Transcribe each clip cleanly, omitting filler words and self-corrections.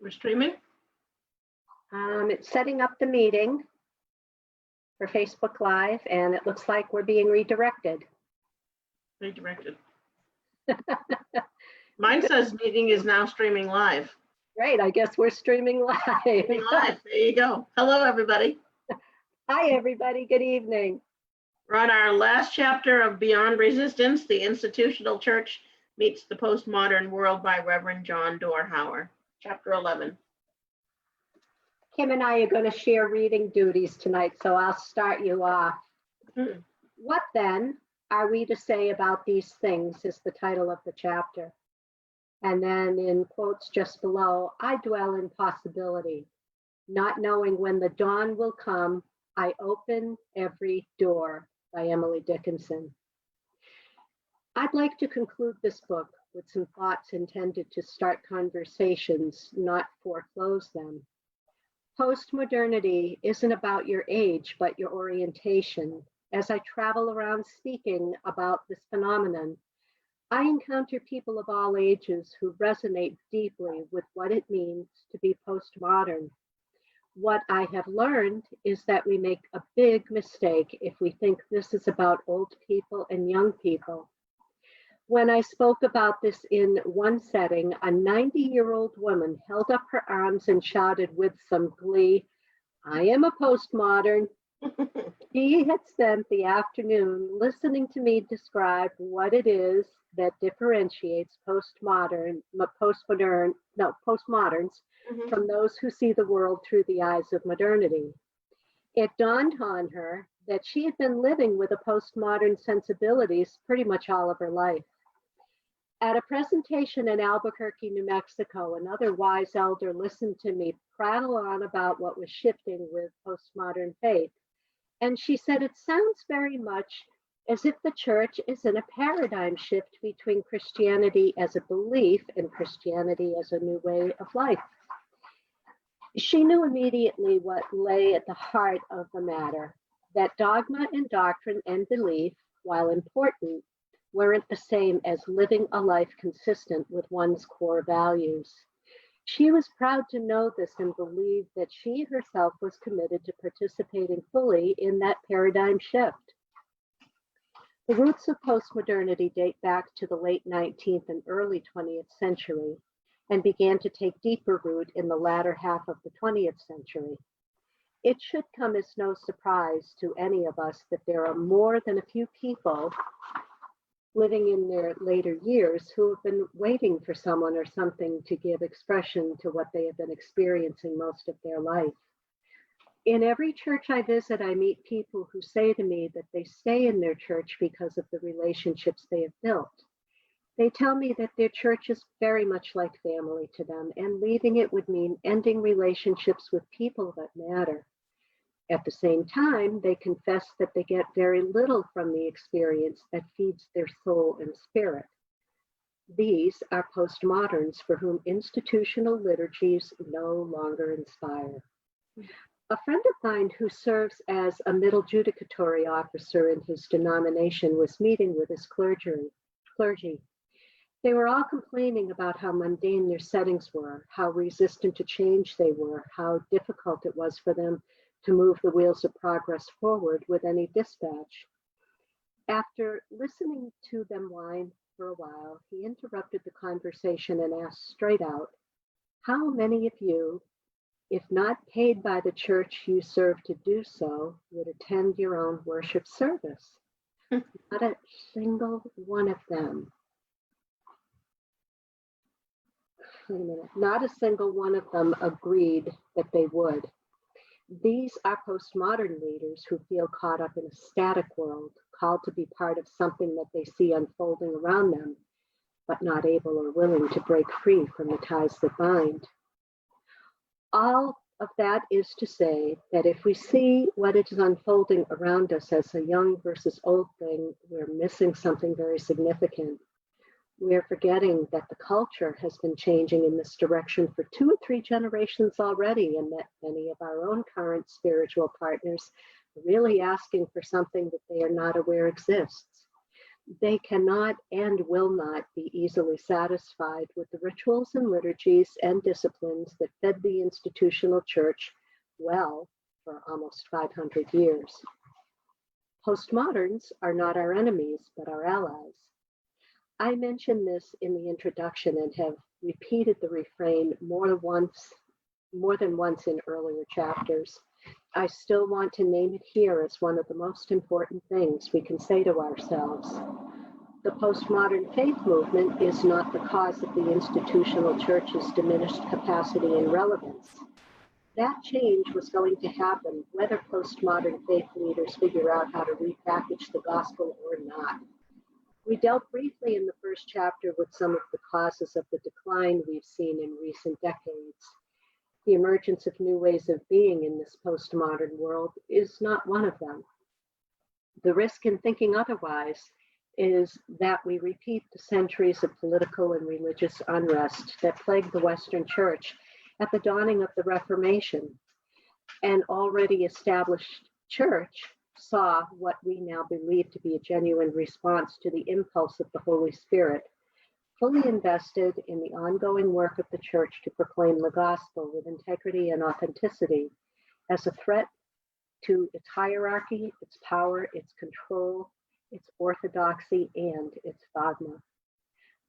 We're streaming? It's setting up the meeting for Facebook Live, and it looks like we're being redirected. Redirected. Mine says meeting is now streaming live. Great, I guess we're streaming live. Streaming live. There you go. Hello, everybody. Hi, everybody. Good evening. We're on our last chapter of Beyond Resistance, the Institutional Church Meets the Postmodern World by Reverend John Dorhauer, chapter 11. Kim and I are going to share reading duties tonight, so I'll start you off. What then are we to say about these things is the title of the chapter. And then in quotes just below, I dwell in possibility, not knowing when the dawn will come, I open every door, by Emily Dickinson. I'd like to conclude this book with some thoughts intended to start conversations, not foreclose them. Postmodernity isn't about your age, but your orientation. As I travel around speaking about this phenomenon, I encounter people of all ages who resonate deeply with what it means to be postmodern. What I have learned is that we make a big mistake if we think this is about old people and young people. When I spoke about this in one setting, a 90-year-old woman held up her arms and shouted with some glee, I am a postmodern. She had spent the afternoon listening to me describe what it is that differentiates postmoderns from those who see the world through the eyes of modernity. It dawned on her that she had been living with a postmodern sensibilities pretty much all of her life. At a presentation in Albuquerque, New Mexico, another wise elder listened to me prattle on about what was shifting with postmodern faith. And she said, it sounds very much as if the church is in a paradigm shift between Christianity as a belief and Christianity as a new way of life. She knew immediately what lay at the heart of the matter, that dogma and doctrine and belief, while important, weren't the same as living a life consistent with one's core values. She was proud to know this and believed that she herself was committed to participating fully in that paradigm shift. The roots of postmodernity date back to the late 19th and early 20th century and began to take deeper root in the latter half of the 20th century. It should come as no surprise to any of us that there are more than a few people living in their later years who have been waiting for someone or something to give expression to what they have been experiencing most of their life. In every church I visit, I meet people who say to me that they stay in their church because of the relationships they have built. They tell me that their church is very much like family to them, and leaving it would mean ending relationships with people that matter. At the same time, they confess that they get very little from the experience that feeds their soul and spirit. These are postmoderns for whom institutional liturgies no longer inspire. A friend of mine who serves as a middle judicatory officer in his denomination was meeting with his clergy. They were all complaining about how mundane their settings were, how resistant to change they were, how difficult it was for them to move the wheels of progress forward with any dispatch. After listening to them whine for a while, he interrupted the conversation and asked straight out, how many of you, if not paid by the church you serve to do so, would attend your own worship service? Not a single one of them. Wait a minute. Not a single one of them agreed that they would. These are postmodern leaders who feel caught up in a static world, called to be part of something that they see unfolding around them, but not able or willing to break free from the ties that bind. All of that is to say that if we see what is unfolding around us as a young versus old thing, we're missing something very significant. We're forgetting that the culture has been changing in this direction for 2 or 3 generations already, and that many of our own current spiritual partners are really asking for something that they are not aware exists. They cannot and will not be easily satisfied with the rituals and liturgies and disciplines that fed the institutional church well for almost 500 years. Postmoderns are not our enemies, but our allies. I mentioned this in the introduction and have repeated the refrain more than once in earlier chapters. I still want to name it here as one of the most important things we can say to ourselves. The postmodern faith movement is not the cause of the institutional church's diminished capacity and relevance. That change was going to happen whether postmodern faith leaders figure out how to repackage the gospel or not. We dealt briefly in the first chapter with some of the causes of the decline we've seen in recent decades. The emergence of new ways of being in this postmodern world is not one of them. The risk in thinking otherwise is that we repeat the centuries of political and religious unrest that plagued the Western Church at the dawning of the Reformation. An already established church saw what we now believe to be a genuine response to the impulse of the Holy Spirit, fully invested in the ongoing work of the church to proclaim the gospel with integrity and authenticity as a threat to its hierarchy, its power, its control, its orthodoxy, and its dogma.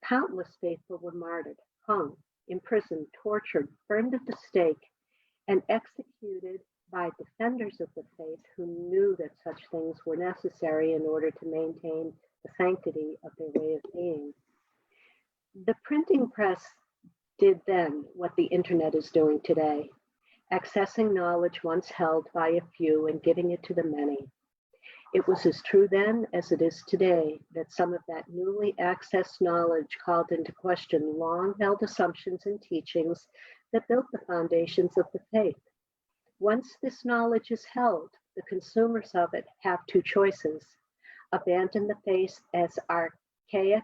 Countless faithful were martyred, hung, imprisoned, tortured, burned at the stake, and executed by defenders of the faith who knew that such things were necessary in order to maintain the sanctity of their way of being. The printing press did then what the internet is doing today, accessing knowledge once held by a few and giving it to the many. It was as true then as it is today that some of that newly accessed knowledge called into question long-held assumptions and teachings that built the foundations of the faith. Once this knowledge is held, the consumers of it have two choices: abandon the faith as archaic,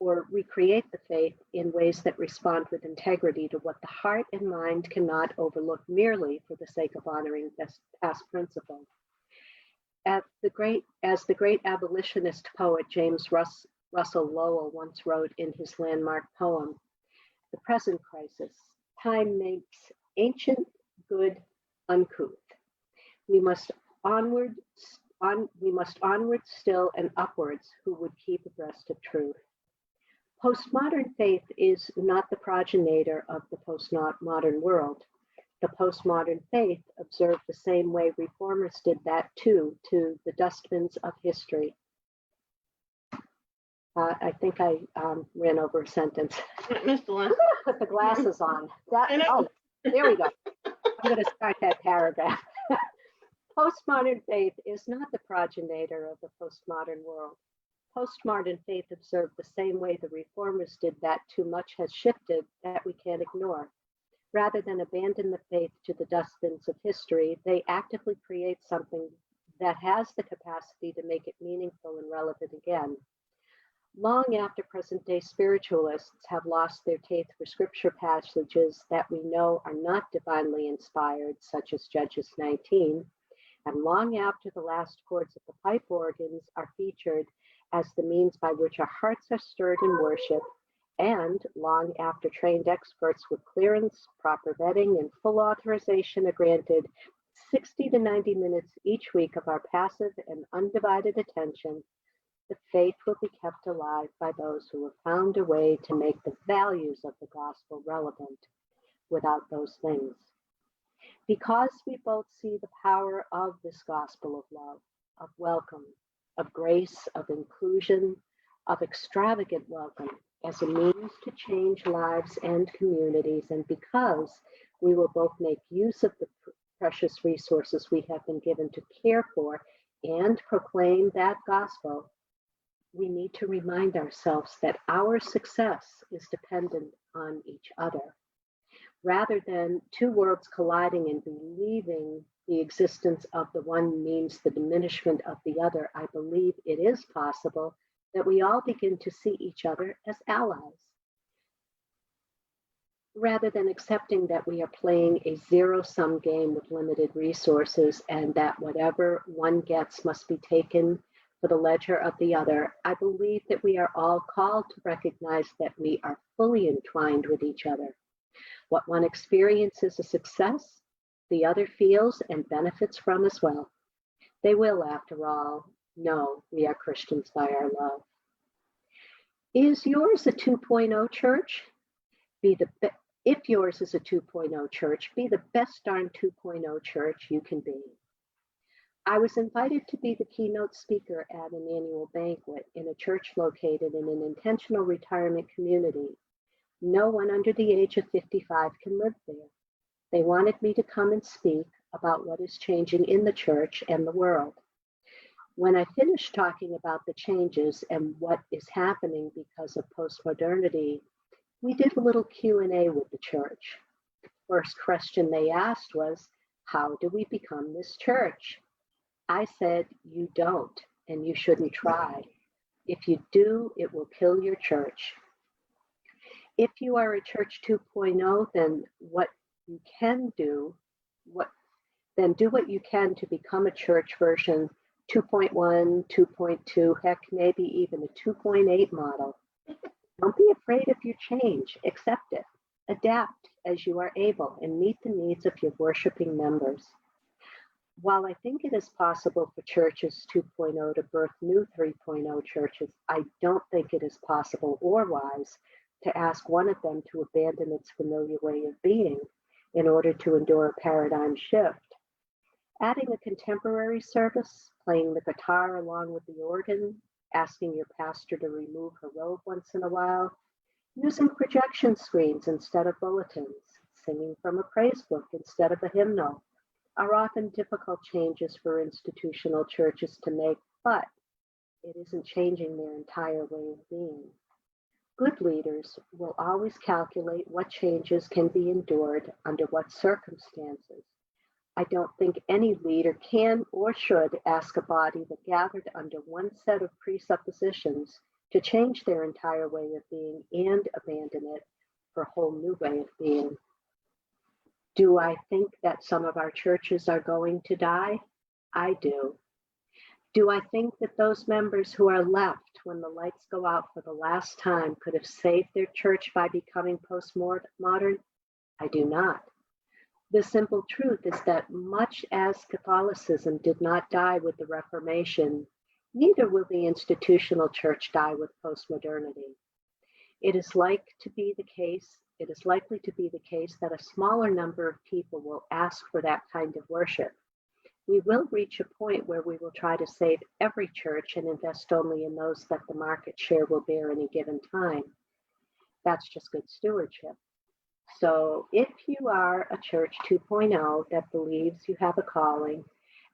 or recreate the faith in ways that respond with integrity to what the heart and mind cannot overlook merely for the sake of honoring past principle. As the great abolitionist poet James Russell Lowell once wrote in his landmark poem, "The present crisis, time makes ancient good uncouth. We must onward still and upwards who would keep abreast of truth." Postmodern faith is not the progenitor of the postmodern world. The postmodern faith observed the same way reformers did that too, to the dustbins of history. I think I ran over a sentence. Missed the last. I'm going to put the glasses on. There we go. I'm going to start that paragraph. Postmodern faith is not the progenitor of the postmodern world. Postmodern faith observed the same way the reformers did that too much has shifted that we can't ignore. Rather than abandon the faith to the dustbins of history, they actively create something that has the capacity to make it meaningful and relevant again. Long after present-day spiritualists have lost their taste for scripture passages that we know are not divinely inspired, such as Judges 19, and long after the last chords of the pipe organs are featured as the means by which our hearts are stirred in worship, and long after trained experts with clearance, proper vetting, and full authorization are granted 60 to 90 minutes each week of our passive and undivided attention, the faith will be kept alive by those who have found a way to make the values of the gospel relevant without those things. Because we both see the power of this gospel of love, of welcome, of grace, of inclusion, of extravagant welcome as a means to change lives and communities, and because we will both make use of the precious resources we have been given to care for and proclaim that gospel, we need to remind ourselves that our success is dependent on each other. Rather than two worlds colliding and believing the existence of the one means the diminishment of the other, I believe it is possible that we all begin to see each other as allies. Rather than accepting that we are playing a zero-sum game with limited resources and that whatever one gets must be taken for the ledger of the other, I believe that we are all called to recognize that we are fully entwined with each other. What one experiences as success, the other feels and benefits from as well. They will, after all, know we are Christians by our love. Is yours a 2.0 church? If yours is a 2.0 church, be the best darn 2.0 church you can be. I was invited to be the keynote speaker at an annual banquet in a church located in an intentional retirement community. No one under the age of 55 can live there. They wanted me to come and speak about what is changing in the church and the world. When I finished talking about the changes and what is happening because of postmodernity, we did a little Q&A with the church. First question they asked was, how do we become this church? I said, you don't, and you shouldn't try. If you do, it will kill your church. If you are a church 2.0, then do what you can to become a church version 2.1, 2.2, heck, maybe even a 2.8 model. Don't be afraid of your change. Accept it. Adapt as you are able and meet the needs of your worshiping members. While I think it is possible for churches 2.0 to birth new 3.0 churches, I don't think it is possible or wise to ask one of them to abandon its familiar way of being in order to endure a paradigm shift. Adding a contemporary service, playing the guitar along with the organ, asking your pastor to remove her robe once in a while, using projection screens instead of bulletins, singing from a praise book instead of a hymnal, are often difficult changes for institutional churches to make, but it isn't changing their entire way of being. Good leaders will always calculate what changes can be endured under what circumstances. I don't think any leader can or should ask a body that gathered under one set of presuppositions to change their entire way of being and abandon it for a whole new way of being. Do I think that some of our churches are going to die? I do. Do I think that those members who are left when the lights go out for the last time could have saved their church by becoming postmodern? I do not. The simple truth is that much as Catholicism did not die with the Reformation, neither will the institutional church die with postmodernity. It is likely to be the case that a smaller number of people will ask for that kind of worship. We will reach a point where we will try to save every church and invest only in those that the market share will bear any given time. That's just good stewardship. So if you are a church 2.0 that believes you have a calling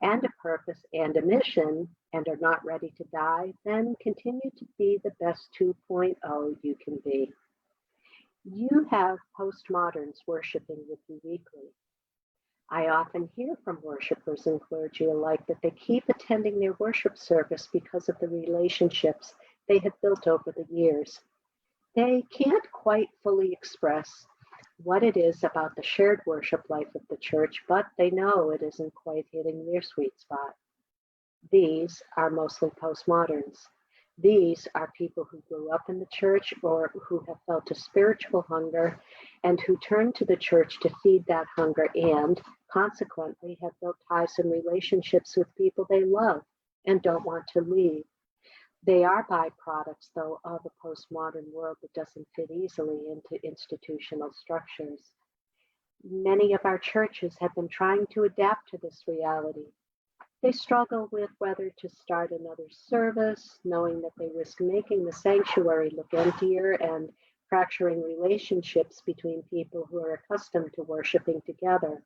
and a purpose and a mission and are not ready to die, then continue to be the best 2.0 you can be. You have postmoderns worshiping with you weekly. I often hear from worshipers and clergy alike that they keep attending their worship service because of the relationships they have built over the years. They can't quite fully express what it is about the shared worship life of the church, but they know it isn't quite hitting their sweet spot. These are mostly postmoderns. These are people who grew up in the church or who have felt a spiritual hunger and who turn to the church to feed that hunger and, consequently, have built ties and relationships with people they love and don't want to leave. They are byproducts, though, of a postmodern world that doesn't fit easily into institutional structures. Many of our churches have been trying to adapt to this reality. They struggle with whether to start another service, knowing that they risk making the sanctuary look emptier and fracturing relationships between people who are accustomed to worshiping together.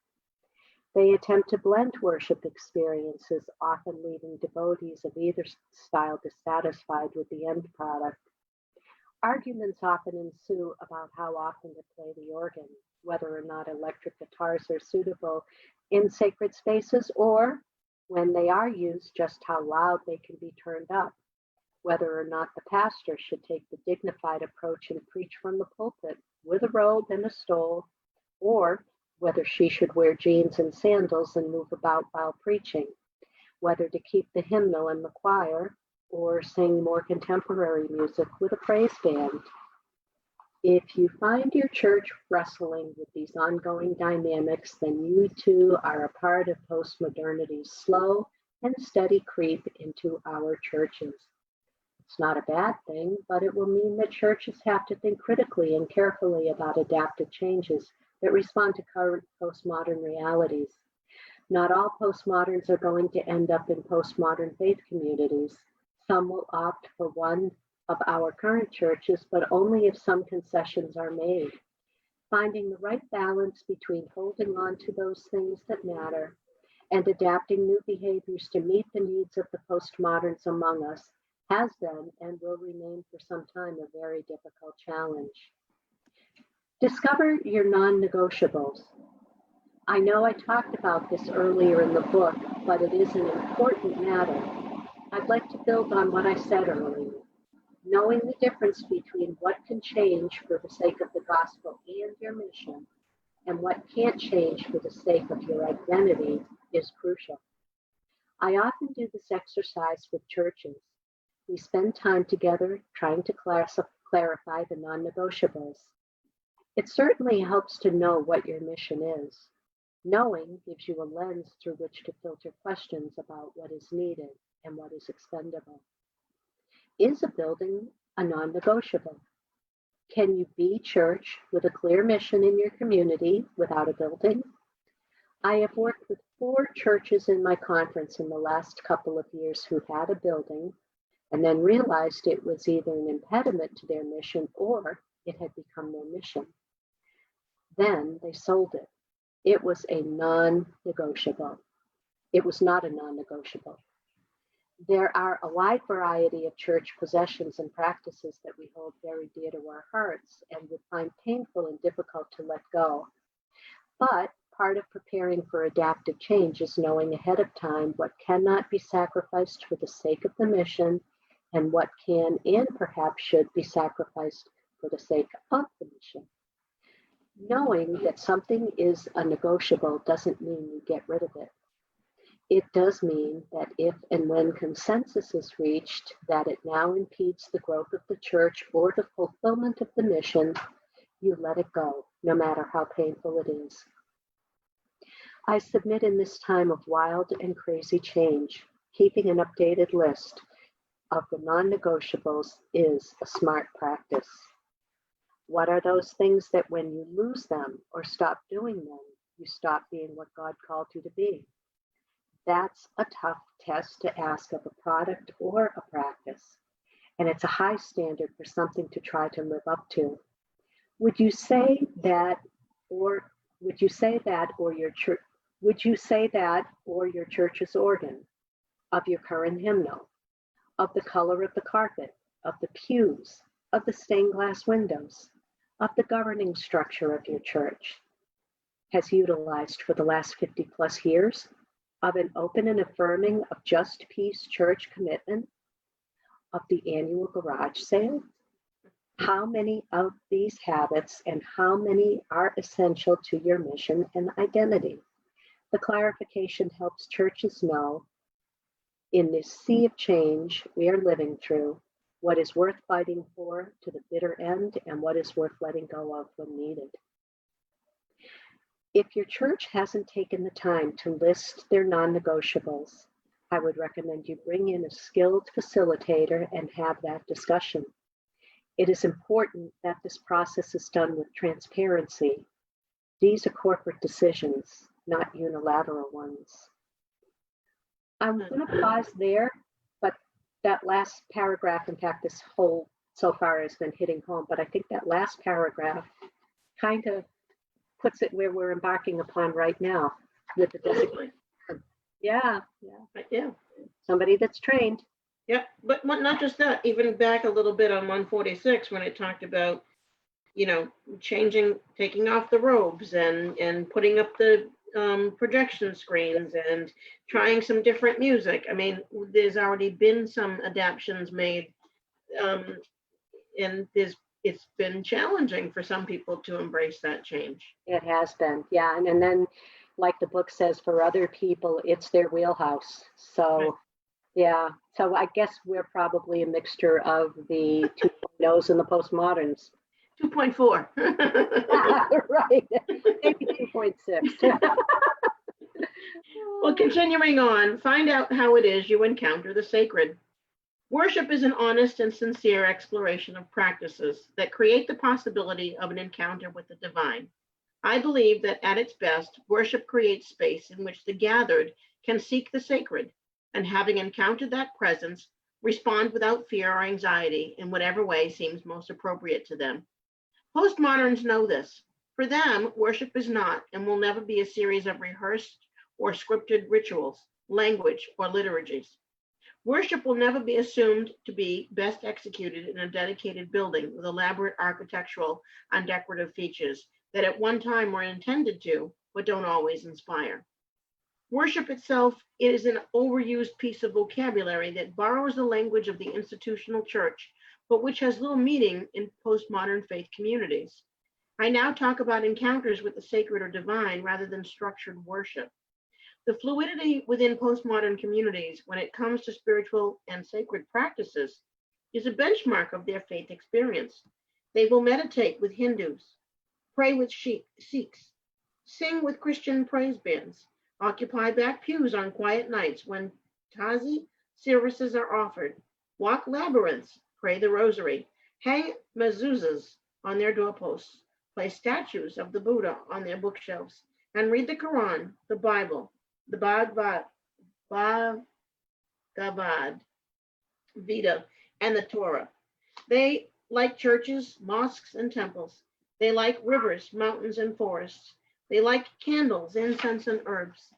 They attempt to blend worship experiences, often leaving devotees of either style dissatisfied with the end product. Arguments often ensue about how often to play the organ, whether or not electric guitars are suitable in sacred spaces, or when they are used, just how loud they can be turned up, whether or not the pastor should take the dignified approach and preach from the pulpit with a robe and a stole, or whether she should wear jeans and sandals and move about while preaching, whether to keep the hymnal in the choir, or sing more contemporary music with a praise band. If you find your church wrestling with these ongoing dynamics, then you too are a part of postmodernity's slow and steady creep into our churches. It's not a bad thing, but it will mean that churches have to think critically and carefully about adaptive changes that respond to current postmodern realities. Not all postmoderns are going to end up in postmodern faith communities. Some will opt for one of our current churches, but only if some concessions are made. Finding the right balance between holding on to those things that matter and adapting new behaviors to meet the needs of the postmoderns among us has been and will remain for some time a very difficult challenge. Discover your non-negotiables. I know I talked about this earlier in the book, but it is an important matter. I'd like to build on what I said earlier. Knowing the difference between what can change for the sake of the gospel and your mission and what can't change for the sake of your identity is crucial. I often do this exercise with churches. We spend time together trying to clarify the non-negotiables. It certainly helps to know what your mission is. Knowing gives you a lens through which to filter questions about what is needed and what is expendable. Is a building a non-negotiable? Can you be church with a clear mission in your community without a building? I have worked with 4 churches in my conference in the last couple of years who had a building and then realized it was either an impediment to their mission or it had become their mission. Then they sold it. It was a non-negotiable. It was not a non-negotiable. There are a wide variety of church possessions and practices that we hold very dear to our hearts and would find painful and difficult to let go. But part of preparing for adaptive change is knowing ahead of time what cannot be sacrificed for the sake of the mission and what can and perhaps should be sacrificed for the sake of the mission. Knowing that something is a negotiable doesn't mean you get rid of it. It does mean that if and when consensus is reached that it now impedes the growth of the church or the fulfillment of the mission, you let it go, no matter how painful it is. I submit in this time of wild and crazy change, keeping an updated list of the non-negotiables is a smart practice. What are those things that when you lose them or stop doing them, you stop being what God called you to be? That's a tough test to ask of a product or a practice, and it's a high standard for something to try to live up to. Would you say that, or your church's organ, of your current hymnal, of the color of the carpet, of the pews, of the stained glass windows, of the governing structure of your church, has utilized for the last 50 plus years, of an open and affirming of just peace church commitment, of the annual garage sale? How many of these habits and how many are essential to your mission and identity? The clarification helps churches know in this sea of change we are living through what is worth fighting for to the bitter end and what is worth letting go of when needed. If your church hasn't taken the time to list their non-negotiables, I would recommend you bring in a skilled facilitator and have that discussion. It is important that this process is done with transparency. These are corporate decisions, not unilateral ones. I'm going to pause there, but that last paragraph, in fact, this whole so far has been hitting home, but I think that last paragraph kind of puts it where we're embarking upon right now with the designation. Yeah. Somebody that's trained. Yeah, but not just that, even back a little bit on 146 when it talked about, changing, taking off the robes and putting up the projection screens and trying some different music. I mean, there's already been some adaptations made, and it's been challenging for some people to embrace that change. It has been, yeah. And then, like the book says, for other people, it's their wheelhouse. So, right. Yeah, So I guess we're probably a mixture of the 2.0s and the postmoderns. 2.4. Right, maybe 2.6. Well, continuing on, find out how it is you encounter the sacred. Worship is an honest and sincere exploration of practices that create the possibility of an encounter with the divine. I believe that at its best, worship creates space in which the gathered can seek the sacred, and having encountered that presence, respond without fear or anxiety in whatever way seems most appropriate to them. Postmoderns know this. For them, worship is not and will never be a series of rehearsed or scripted rituals, language, or liturgies. Worship will never be assumed to be best executed in a dedicated building with elaborate architectural and decorative features that at one time were intended to, but don't always inspire. Worship itself is an overused piece of vocabulary that borrows the language of the institutional church, but which has little meaning in postmodern faith communities. I now talk about encounters with the sacred or divine rather than structured worship. The fluidity within postmodern communities when it comes to spiritual and sacred practices is a benchmark of their faith experience. They will meditate with Hindus, pray with Sikhs, sing with Christian praise bands, occupy back pews on quiet nights when Tazi services are offered, walk labyrinths, pray the rosary, hang mezuzahs on their doorposts, place statues of the Buddha on their bookshelves, and read the Quran, the Bible, the Bhagavad Gita, and the Torah. They like churches, mosques, and temples. They like rivers, mountains, and forests. They like candles, incense, and herbs.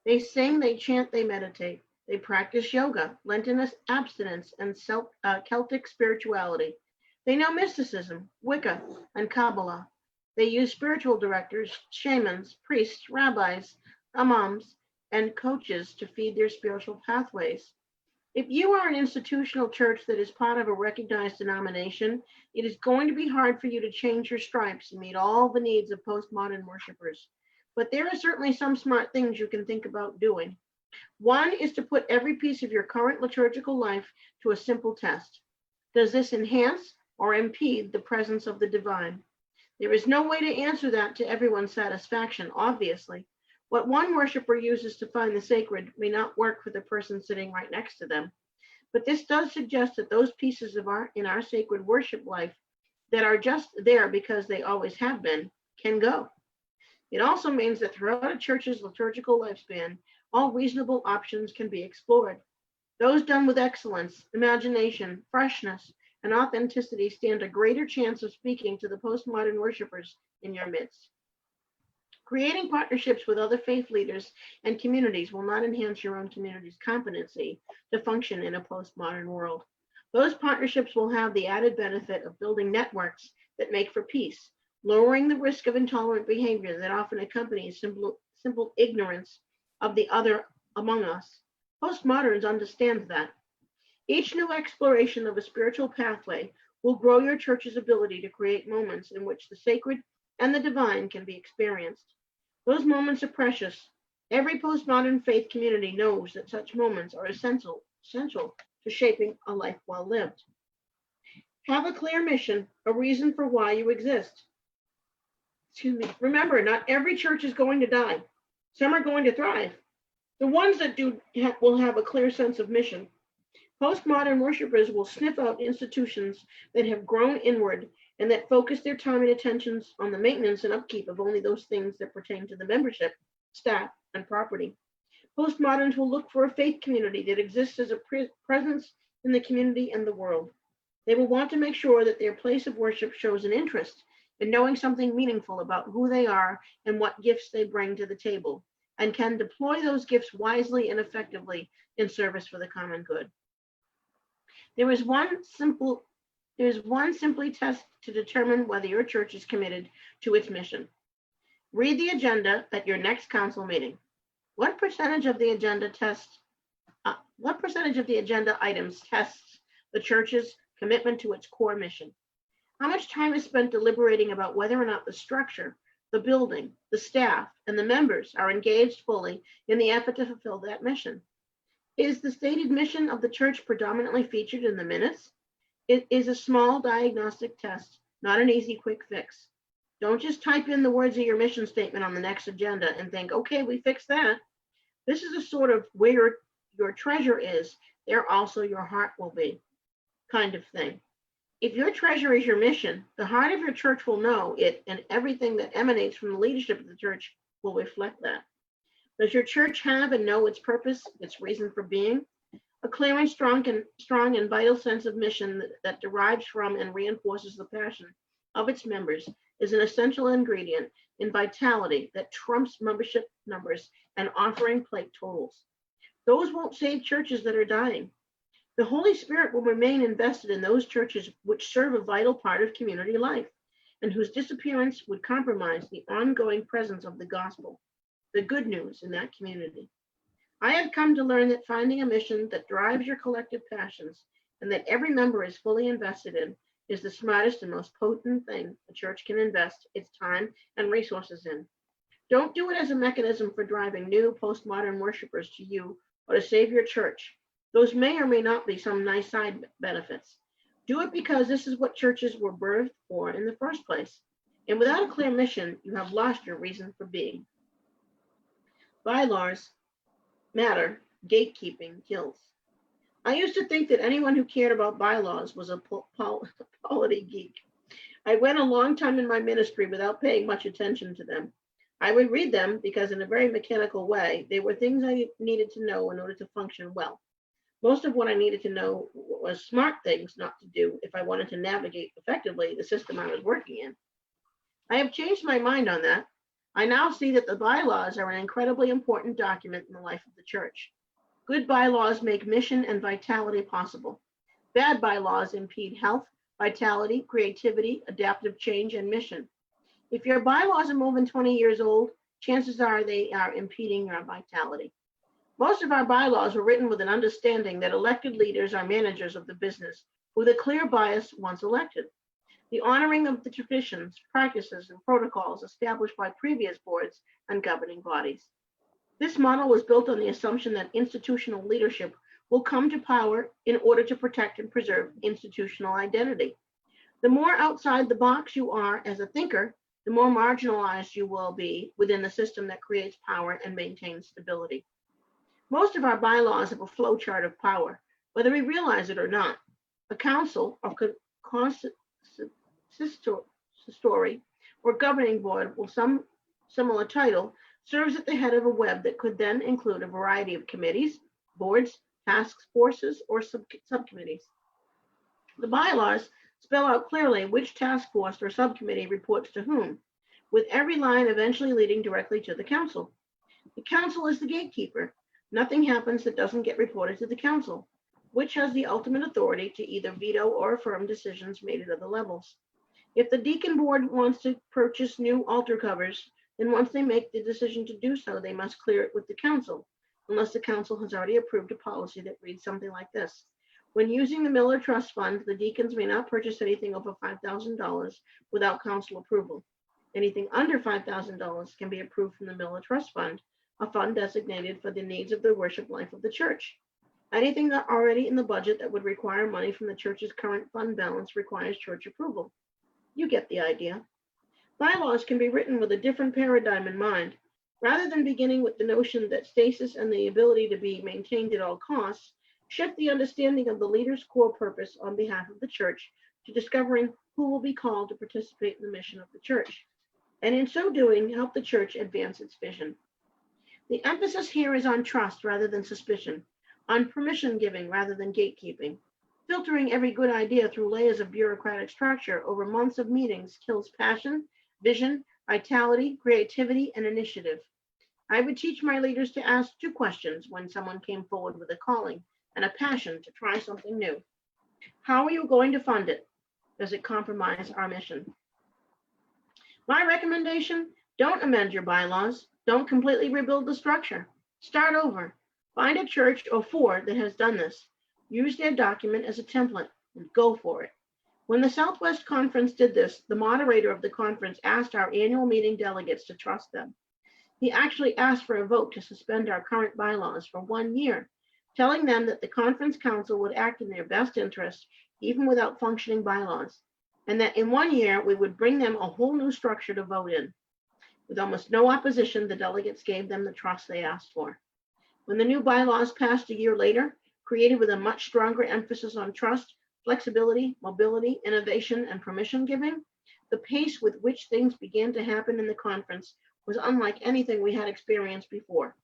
They sing, they chant, they meditate. They practice yoga, Lenten abstinence, and Celtic spirituality. They know mysticism, Wicca, and Kabbalah. They use spiritual directors, shamans, priests, rabbis, imams, and coaches to feed their spiritual pathways. If you are an institutional church that is part of a recognized denomination, it is going to be hard for you to change your stripes and meet all the needs of postmodern worshipers. But there are certainly some smart things you can think about doing. One is to put every piece of your current liturgical life to a simple test. Does this enhance or impede the presence of the divine? There is no way to answer that to everyone's satisfaction, obviously. What one worshiper uses to find the sacred may not work for the person sitting right next to them. But this does suggest that those pieces of in our sacred worship life that are just there because they always have been can go. It also means that throughout a church's liturgical lifespan, all reasonable options can be explored. Those done with excellence, imagination, freshness, and authenticity stand a greater chance of speaking to the postmodern worshipers in your midst. Creating partnerships with other faith leaders and communities will not enhance your own community's competency to function in a postmodern world. Those partnerships will have the added benefit of building networks that make for peace, lowering the risk of intolerant behavior that often accompanies simple ignorance of the other among us. Postmoderns understand that. Each new exploration of a spiritual pathway will grow your church's ability to create moments in which the sacred and the divine can be experienced. Those moments are precious. Every postmodern faith community knows that such moments are essential to shaping a life well lived. Have a clear mission, a reason for why you exist. Remember, not every church is going to die. Some are going to thrive. The ones that do will have a clear sense of mission. Postmodern worshipers will sniff out institutions that have grown inward and that focus their time and attentions on the maintenance and upkeep of only those things that pertain to the membership, staff, and property. Postmoderns will look for a faith community that exists as a presence in the community and the world. They will want to make sure that their place of worship shows an interest in knowing something meaningful about who they are and what gifts they bring to the table, and can deploy those gifts wisely and effectively in service for the common good. There is one simply test to determine whether your church is committed to its mission. Read the agenda at your next council meeting. What percentage of the agenda items tests the church's commitment to its core mission? How much time is spent deliberating about whether or not the structure, the building, the staff, and the members are engaged fully in the effort to fulfill that mission? Is the stated mission of the church predominantly featured in the minutes? It is a small diagnostic test, not an easy quick fix. Don't just type in the words of your mission statement on the next agenda and think, okay, we fixed that. This is a sort of where your treasure is, there also your heart will be kind of thing. If your treasure is your mission, the heart of your church will know it, and everything that emanates from the leadership of the church will reflect that. Does your church have and know its purpose, its reason for being? A clear and strong and vital sense of mission that derives from and reinforces the passion of its members is an essential ingredient in vitality that trumps membership numbers and offering plate totals. Those won't save churches that are dying. The Holy Spirit will remain invested in those churches which serve a vital part of community life and whose disappearance would compromise the ongoing presence of the gospel, the good news in that community. I have come to learn that finding a mission that drives your collective passions and that every member is fully invested in is the smartest and most potent thing a church can invest its time and resources in. Don't do it as a mechanism for driving new postmodern worshipers to you or to save your church. Those may or may not be some nice side benefits. Do it because this is what churches were birthed for in the first place. And without a clear mission, you have lost your reason for being. Bylaws matter, gatekeeping kills. I used to think that anyone who cared about bylaws was a polity geek. I went a long time in my ministry without paying much attention to them. I would read them because in a very mechanical way, they were things I needed to know in order to function well. Most of what I needed to know was smart things not to do if I wanted to navigate effectively the system I was working in. I have changed my mind on that. I now see that the bylaws are an incredibly important document in the life of the church. Good bylaws make mission and vitality possible. Bad bylaws impede health, vitality, creativity, adaptive change, and mission. If your bylaws are more than 20 years old, chances are they are impeding your vitality. Most of our bylaws were written with an understanding that elected leaders are managers of the business with a clear bias once elected. The honoring of the traditions, practices, and protocols established by previous boards and governing bodies. This model was built on the assumption that institutional leadership will come to power in order to protect and preserve institutional identity. The more outside the box you are as a thinker, the more marginalized you will be within the system that creates power and maintains stability. Most of our bylaws have a flowchart of power, whether we realize it or not. A council or consistory or governing board with some similar title serves at the head of a web that could then include a variety of committees, boards, task forces, or subcommittees. The bylaws spell out clearly which task force or subcommittee reports to whom, with every line eventually leading directly to the council. The council is the gatekeeper. Nothing happens that doesn't get reported to the council, which has the ultimate authority to either veto or affirm decisions made at other levels. If the deacon board wants to purchase new altar covers, then once they make the decision to do so, they must clear it with the council, unless the council has already approved a policy that reads something like this. When using the Miller Trust Fund, the deacons may not purchase anything over $5,000 without council approval. Anything under $5,000 can be approved from the Miller Trust Fund, a fund designated for the needs of the worship life of the church. Anything that already in the budget that would require money from the church's current fund balance requires church approval. You get the idea. Bylaws can be written with a different paradigm in mind. Rather than beginning with the notion that stasis and the ability to be maintained at all costs, shift the understanding of the leader's core purpose on behalf of the church to discovering who will be called to participate in the mission of the church, and in so doing, help the church advance its vision. The emphasis here is on trust rather than suspicion, on permission giving rather than gatekeeping. Filtering every good idea through layers of bureaucratic structure over months of meetings kills passion, vision, vitality, creativity, and initiative. I would teach my leaders to ask two questions when someone came forward with a calling and a passion to try something new. How are you going to fund it? Does it compromise our mission? My recommendation, don't amend your bylaws. Don't completely rebuild the structure. Start over. Find a church or four that has done this. Use their document as a template and go for it. When the Southwest Conference did this, the moderator of the conference asked our annual meeting delegates to trust them. He actually asked for a vote to suspend our current bylaws for 1 year telling them that the conference council would act in their best interest, even without functioning bylaws, and that in 1 year we would bring them a whole new structure to vote in. With almost no opposition, the delegates gave them the trust they asked for. When the new bylaws passed a year later, created with a much stronger emphasis on trust, flexibility, mobility, innovation, and permission giving, the pace with which things began to happen in the conference was unlike anything we had experienced before.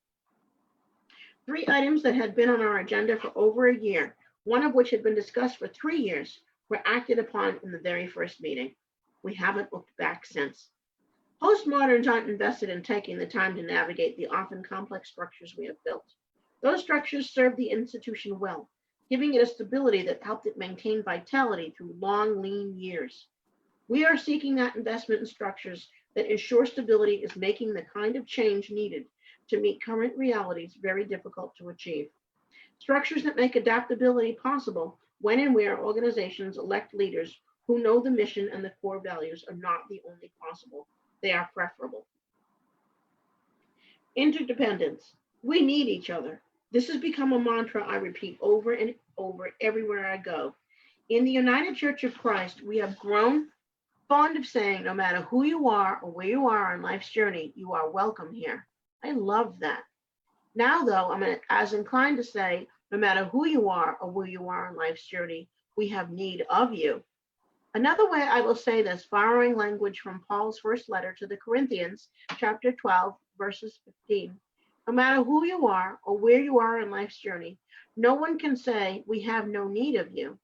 3 items that had been on our agenda for over a year, one of which had been discussed for 3 years, were acted upon in the very first meeting. We haven't looked back since. Postmoderns aren't invested in taking the time to navigate the often complex structures we have built. Those structures serve the institution well, giving it a stability that helped it maintain vitality through long, lean years. We are seeking that investment in structures that ensure stability is making the kind of change needed to meet current realities very difficult to achieve. Structures that make adaptability possible when and where organizations elect leaders who know the mission and the core values are not the only possible. They are preferable. Interdependence. We need each other. This has become a mantra I repeat over and over everywhere I go. In the United Church of Christ, we have grown fond of saying, no matter who you are or where you are on life's journey, you are welcome here. I love that. Now, though, I'm as inclined to say, no matter who you are or where you are on life's journey, we have need of you. Another way I will say this, borrowing language from Paul's first letter to the Corinthians, chapter 12, verses 15. No matter who you are or where you are in life's journey, no one can say we have no need of you.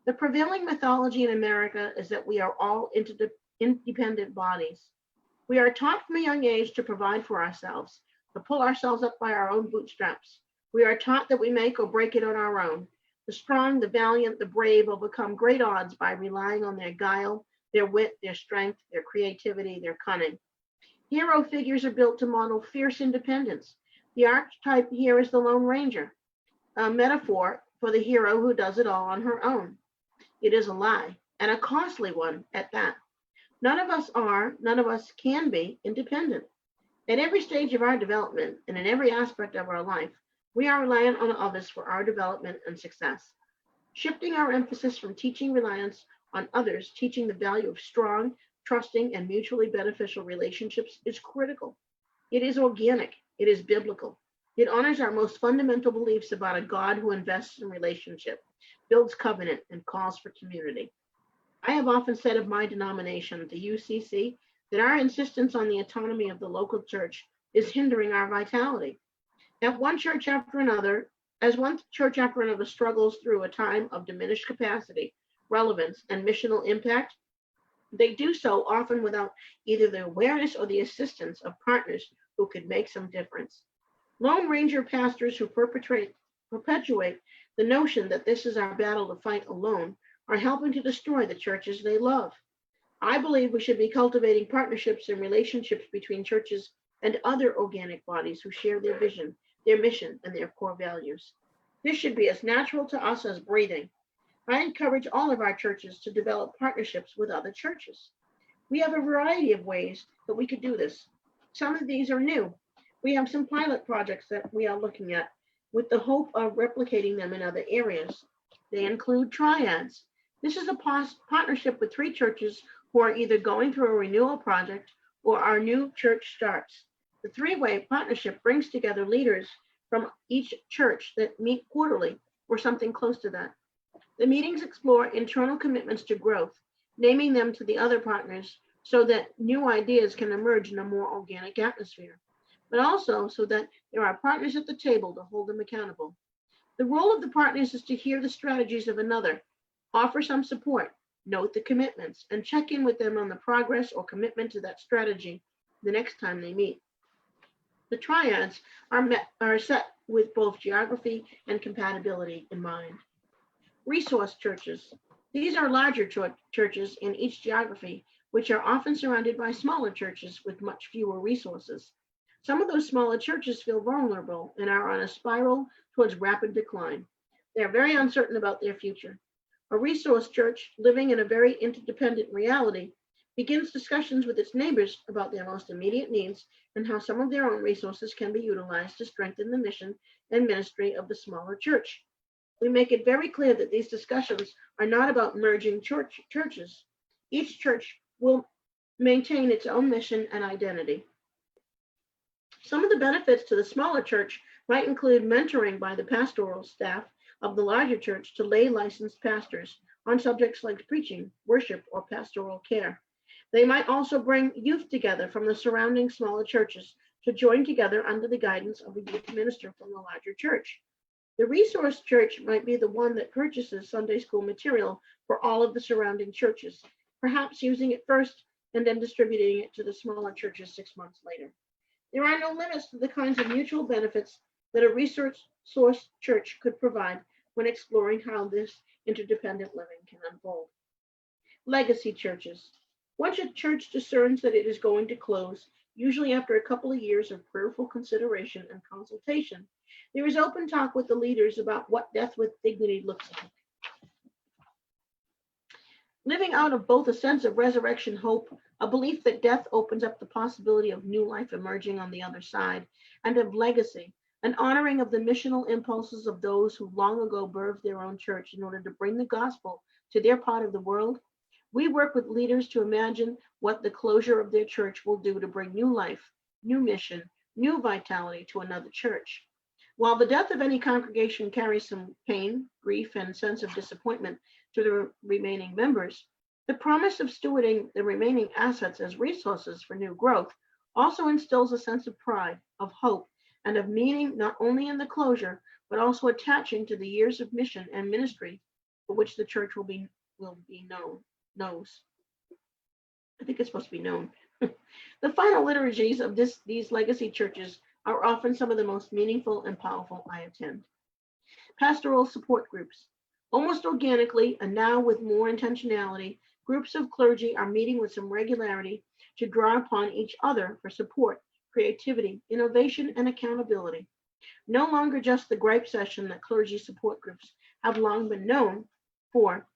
The prevailing mythology in America is that we are all independent bodies. We are taught from a young age to provide for ourselves, to pull ourselves up by our own bootstraps. We are taught that we make or break it on our own. The strong, the valiant, the brave overcome great odds by relying on their guile, their wit, their strength, their creativity, their cunning. Hero figures are built to model fierce independence. The archetype here is the Lone Ranger, a metaphor for the hero who does it all on her own. It is a lie, and a costly one at that. None of us can be independent. At every stage of our development and in every aspect of our life, we are reliant on others for our development and success. Shifting our emphasis from teaching reliance on others, teaching the value of strong, trusting, and mutually beneficial relationships is critical. It is organic. It is biblical. It honors our most fundamental beliefs about a God who invests in relationship, builds covenant, and calls for community. I have often said of my denomination, the UCC, that our insistence on the autonomy of the local church is hindering our vitality. As one church after another struggles through a time of diminished capacity, relevance, and missional impact, they do so often without either the awareness or the assistance of partners who could make some difference. Lone Ranger pastors who perpetuate the notion that this is our battle to fight alone are helping to destroy the churches they love. I believe we should be cultivating partnerships and relationships between churches and other organic bodies who share their vision, their mission, and their core values. This should be as natural to us as breathing. I encourage all of our churches to develop partnerships with other churches. We have a variety of ways that we could do this. Some of these are new. We have some pilot projects that we are looking at with the hope of replicating them in other areas. They include triads. This is a partnership with 3 churches who are either going through a renewal project or our new church starts. The 3-way partnership brings together leaders from each church that meet quarterly or something close to that. The meetings explore internal commitments to growth, naming them to the other partners so that new ideas can emerge in a more organic atmosphere, but also so that there are partners at the table to hold them accountable. The role of the partners is to hear the strategies of another, offer some support, note the commitments, and check in with them on the progress or commitment to that strategy the next time they meet. The triads are set with both geography and compatibility in mind. Resource churches. These are larger churches in each geography, which are often surrounded by smaller churches with much fewer resources. Some of those smaller churches feel vulnerable and are on a spiral towards rapid decline. They are very uncertain about their future. A resource church living in a very interdependent reality begins discussions with its neighbors about their most immediate needs and how some of their own resources can be utilized to strengthen the mission and ministry of the smaller church. We make it very clear that these discussions are not about merging churches. Each church will maintain its own mission and identity. Some of the benefits to the smaller church might include mentoring by the pastoral staff of the larger church to lay licensed pastors on subjects like preaching, worship, or pastoral care. They might also bring youth together from the surrounding smaller churches to join together under the guidance of a youth minister from the larger church. The resource church might be the one that purchases Sunday school material for all of the surrounding churches, perhaps using it first and then distributing it to the smaller churches 6 months later. There are no limits to the kinds of mutual benefits that a resource church could provide when exploring how this interdependent living can unfold. Legacy churches. Once a church discerns that it is going to close, usually after a couple of years of prayerful consideration and consultation, there is open talk with the leaders about what death with dignity looks like. Living out of both a sense of resurrection hope, a belief that death opens up the possibility of new life emerging on the other side, and of legacy, an honoring of the missional impulses of those who long ago birthed their own church in order to bring the gospel to their part of the world. We work with leaders to imagine what the closure of their church will do to bring new life, new mission, new vitality to another church. While the death of any congregation carries some pain, grief, and sense of disappointment to the remaining members, the promise of stewarding the remaining assets as resources for new growth also instills a sense of pride, of hope, and of meaning not only in the closure, but also attaching to the years of mission and ministry for which the church will be knows. I think it's supposed to be known. The final liturgies of these legacy churches are often some of the most meaningful and powerful I attend. Pastoral support groups. Almost organically, and now with more intentionality, groups of clergy are meeting with some regularity to draw upon each other for support, creativity, innovation, and accountability. No longer just the gripe session that clergy support groups have long been known for.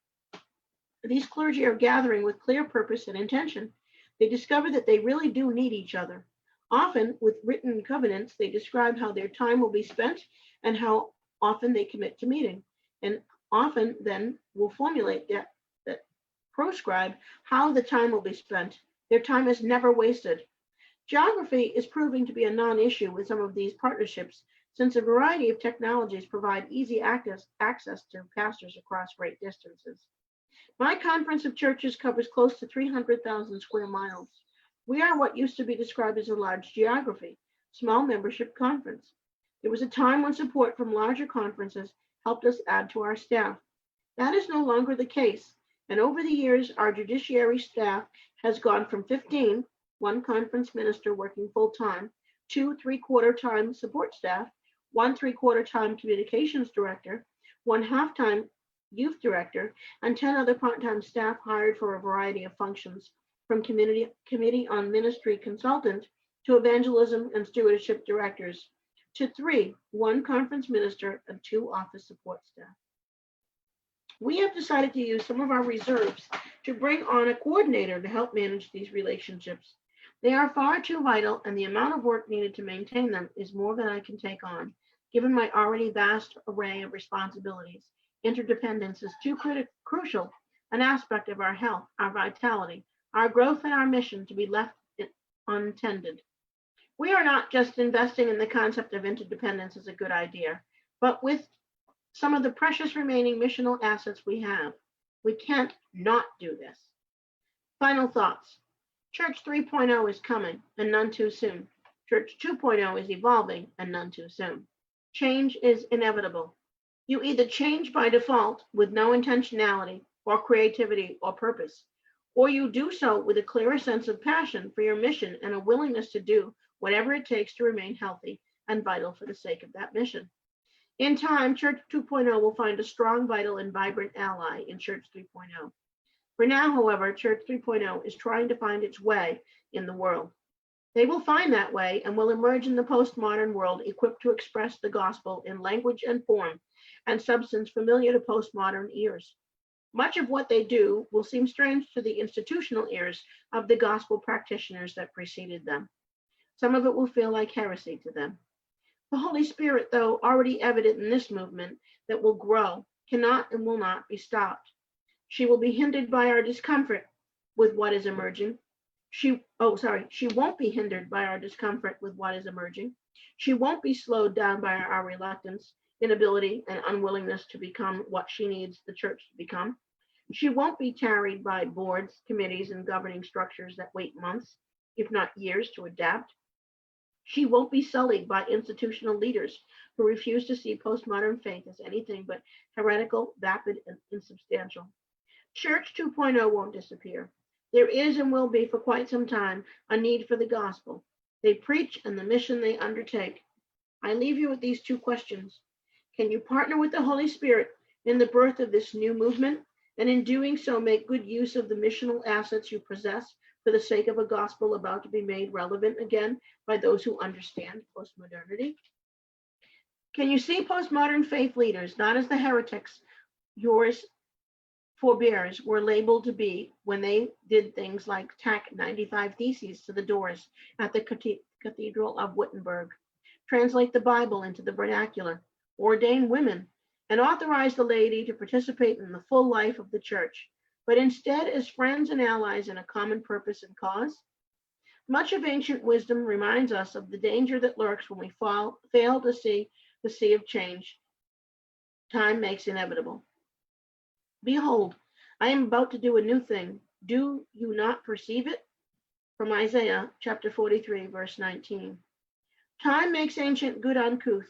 These clergy are gathering with clear purpose and intention. They discover that they really do need each other. Often, with written covenants, they describe how their time will be spent and how often they commit to meeting. And often then will formulate that proscribe how the time will be spent. Their time is never wasted. Geography is proving to be a non-issue with some of these partnerships, since a variety of technologies provide easy access to pastors across great distances. My conference of churches covers close to 300,000 square miles. We are what used to be described as a large geography, small membership conference. There was a time when support from larger conferences helped us add to our staff. That is no longer the case. And over the years, our judiciary staff has gone from 15, one conference minister working full-time, 2 3/4-time support staff, 1 3/4-time communications director, 1 half-time youth director, and 10 other part-time staff hired for a variety of functions, from committee on ministry consultant to evangelism and stewardship directors, to 3, 1 conference minister and 2 office support staff. We have decided to use some of our reserves to bring on a coordinator to help manage these relationships. They are far too vital, and the amount of work needed to maintain them is more than I can take on, given my already vast array of responsibilities. Interdependence is too crucial an aspect of our health, our vitality, our growth, and our mission to be left untended. We are not just investing in the concept of interdependence as a good idea, but with some of the precious remaining missional assets we have. We can't not do this. Final thoughts. Church 3.0 is coming, and none too soon. Church 2.0 is evolving, and none too soon. Change is inevitable. You either change by default with no intentionality or creativity or purpose, or you do so with a clearer sense of passion for your mission and a willingness to do whatever it takes to remain healthy and vital for the sake of that mission. In time, Church 2.0 will find a strong, vital, and vibrant ally in Church 3.0. For now, however, Church 3.0 is trying to find its way in the world. They will find that way and will emerge in the postmodern world equipped to express the gospel in language and form and substance familiar to postmodern ears. Much of what they do will seem strange to the institutional ears of the gospel practitioners that preceded them. Some of it will feel like heresy to them. The Holy Spirit, though already evident in this movement that will grow, cannot and will not be stopped. She will be hindered by our discomfort with what is emerging. She won't be hindered by our discomfort with what is emerging. She won't be slowed down by our reluctance, inability, and unwillingness to become what she needs the church to become. She won't be tarried by boards, committees, and governing structures that wait months, if not years, to adapt. She won't be sullied by institutional leaders who refuse to see postmodern faith as anything but heretical, vapid, and insubstantial. Church 2.0 won't disappear. There is and will be for quite some time a need for the gospel. They preach and the mission they undertake. I leave you with these two questions. Can you partner with the Holy Spirit in the birth of this new movement, and in doing so make good use of the missional assets you possess for the sake of a gospel about to be made relevant again by those who understand postmodernity? Can you see postmodern faith leaders not as the heretics yours forebears were labeled to be when they did things like tack 95 theses to the doors at the Cathedral of Wittenberg, translate the Bible into the vernacular, ordain women, and authorize the laity to participate in the full life of the church, but instead as friends and allies in a common purpose and cause? Much of ancient wisdom reminds us of the danger that lurks when we fail to see the sea of change time makes inevitable. Behold, I am about to do a new thing. Do you not perceive it? From Isaiah chapter 43, verse 19. Time makes ancient good uncouth.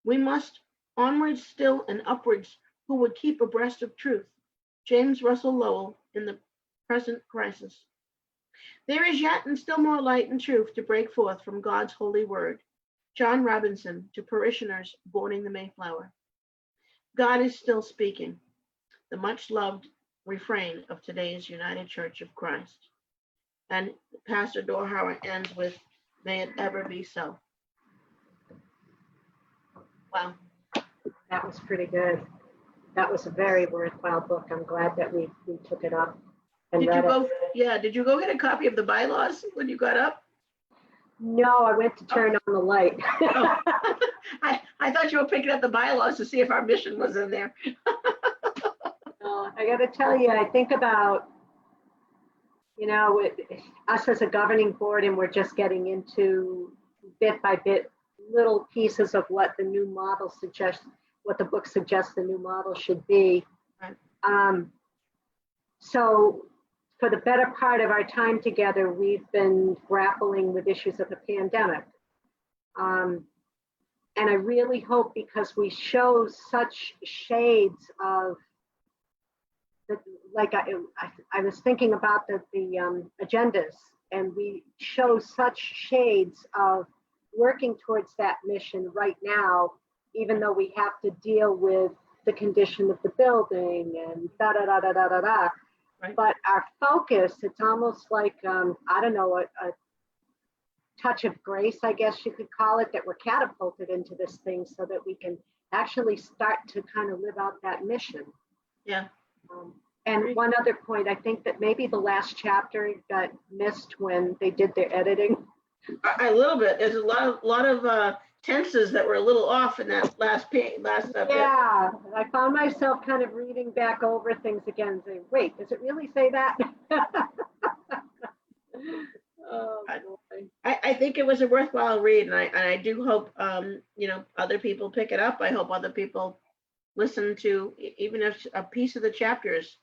We must onwards still and upwards who would keep abreast of truth. James Russell Lowell in The Present Crisis. There is yet and still more light and truth to break forth from God's holy word. John Robinson to parishioners boarding the Mayflower. God is still speaking. The much loved refrain of today's United Church of Christ. And Pastor Dorhauer ends with, may it ever be so. Wow. That was pretty good. That was a very worthwhile book. I'm glad that we took it up and Did read you go? it. Yeah. Did you go get a copy of the bylaws when you got up? No, I went to turn on the light. Oh. I thought you were picking up the bylaws to see if our mission was in there. I got to tell you, I think about, with us as a governing board, and we're just getting into bit by bit little pieces of what the new model suggests, what the book suggests the new model should be. Right. So for the better part of our time together, we've been grappling with issues of the pandemic. And I really hope, because we show such shades of, like I was thinking about the agendas, and we show such shades of working towards that mission right now, even though we have to deal with the condition of the building and da da da da da da da. Right. But our focus, it's almost like I don't know, a touch of grace, I guess you could call it, that we're catapulted into this thing so that we can actually start to kind of live out that mission. Yeah. And one other point, I think that maybe the last chapter got missed when they did their editing. A little bit. There's a lot of tenses that were a little off in that last bit. Yeah, I found myself kind of reading back over things again and saying, wait, does it really say that? Oh, boy. I think it was a worthwhile read, and I do hope other people pick it up. I hope other people listen to even if a piece of the chapters.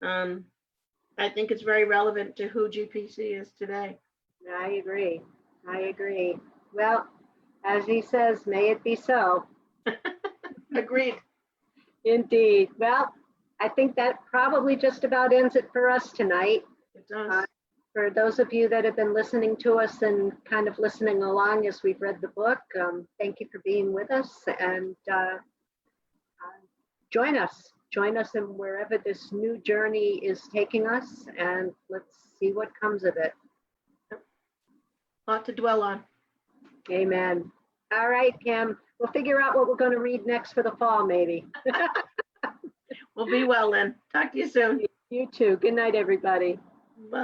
I think it's very relevant to who GPC is today. I agree. Well, as he says, may it be so. Agreed. Indeed. Well, I think that probably just about ends it for us tonight. It does. For those of you that have been listening to us and kind of listening along as we've read the book, thank you for being with us, and join us in wherever this new journey is taking us, and let's see what comes of it. A lot to dwell on. Amen. All right, Kim, we'll figure out what we're going to read next for the fall, maybe. Well, be well then. Talk to you soon. You too. Good night, everybody. Bye.